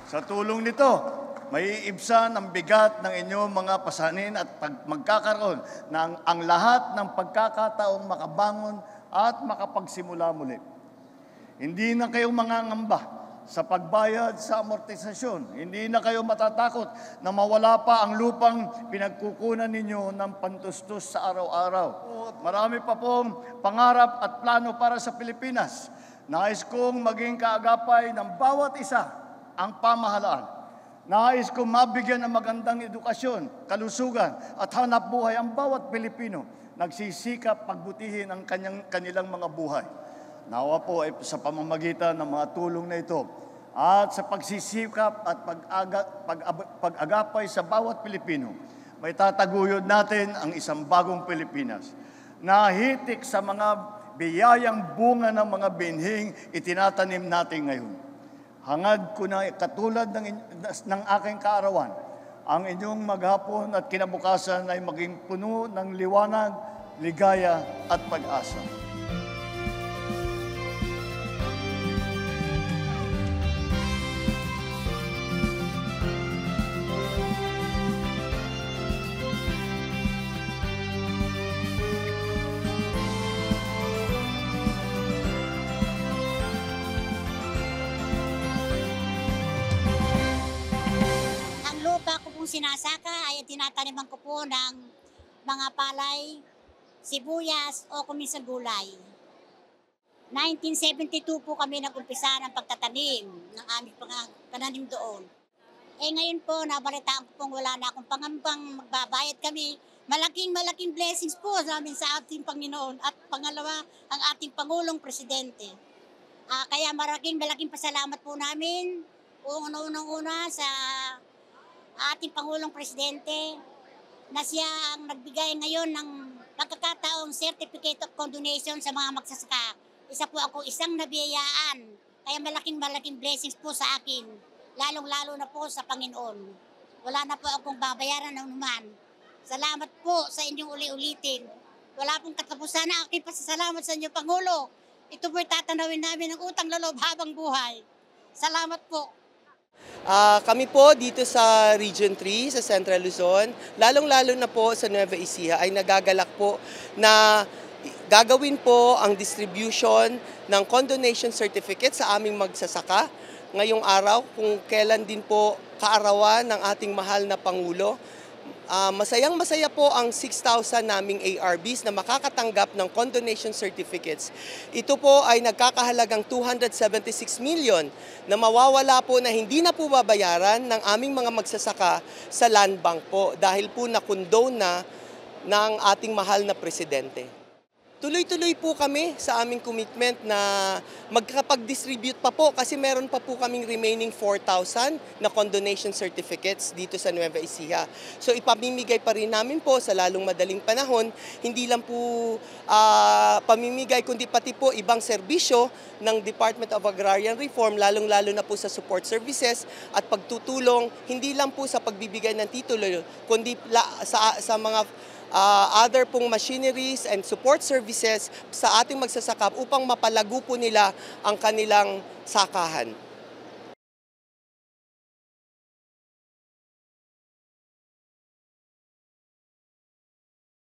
Sa tulong nito, maiibsan ang bigat ng inyong mga pasanin at magkakaroon ng ang lahat ng pagkakataong makabangon at makapagsimula muli. Hindi na kayo mangangamba sa pagbayad sa amortisasyon. Hindi na kayo matatakot na mawala pa ang lupang pinagkukunan ninyo ng pantustos sa araw-araw. Marami pa pong pangarap at plano para sa Pilipinas. Nais kong maging kaagapay ng bawat isa ang pamahalaan. Nais kong mabigyan ng magandang edukasyon, kalusugan at hanap buhay ang bawat Pilipino nagsisikap pagbutihin ang kanilang mga buhay. Nawa po ay sa pamamagitan ng mga tulong na ito at sa pagsisikap at pag-agapay sa bawat Pilipino, may tataguyod natin ang isang bagong Pilipinas na hitik sa mga biyayang bunga ng mga binhing itinatanim natin ngayon. Hangad ko na katulad ng aking kaarawan, ang inyong maghapon at kinabukasan ay maging puno ng liwanag, ligaya at pag-asa. Sinasaka ay tinataniman ko po ng mga palay, sibuyas o kuminsan gulay. 1972 po kami nag-umpisa ng pagtatanim ng aming pananim doon. Ngayon po, nabalitaan ko pong wala na akong pangambang magbabayad kami. Malaking blessings po sa amin sa ating Panginoon at pangalawa, ang ating Pangulong Presidente. Kaya malaking pasalamat po namin, unang-una sa ating Pangulong Presidente na siya ang nagbigay ngayon ng pagkakataong Certificate of Condonation sa mga magsasaka. Isa po ako isang nabiyayaan. Kaya malaking blessings po sa akin. Lalong-lalo na po sa Panginoon. Wala na po akong babayaran ng naman. Salamat po sa inyong uli-ulitin. Wala pong katapusan na aking pasasalamat sa inyo, Pangulo. Ito po'y tatanawin namin ng utang loob habang buhay. Salamat po. Kami po dito sa Region 3, sa Central Luzon, lalong-lalo na po sa Nueva Ecija ay nagagalak po na gagawin po ang distribution ng condonation certificate sa aming magsasaka ngayong araw kung kailan din po kaarawan ng ating mahal na Pangulo. Masayang-masaya po ang 6,000 naming ARBs na makakatanggap ng condonation certificates. Ito po ay nagkakahalagang 276 million na mawawala po na hindi na po babayaran ng aming mga magsasaka sa land bank po dahil po na-condone na ng ating mahal na Presidente. Tuloy-tuloy po kami sa aming commitment na magkapag-distribute pa po kasi meron pa po kaming remaining 4,000 na condonation certificates dito sa Nueva Ecija. So ipamimigay pa rin namin po sa lalong madaling panahon, hindi lang po pamimigay kundi pati po ibang serbisyo ng Department of Agrarian Reform, lalong-lalo na po sa support services at pagtutulong hindi lang po sa pagbibigay ng titulo kundi sa mga other pong machineries and support services sa ating magsasaka upang mapalago po nila ang kanilang sakahan.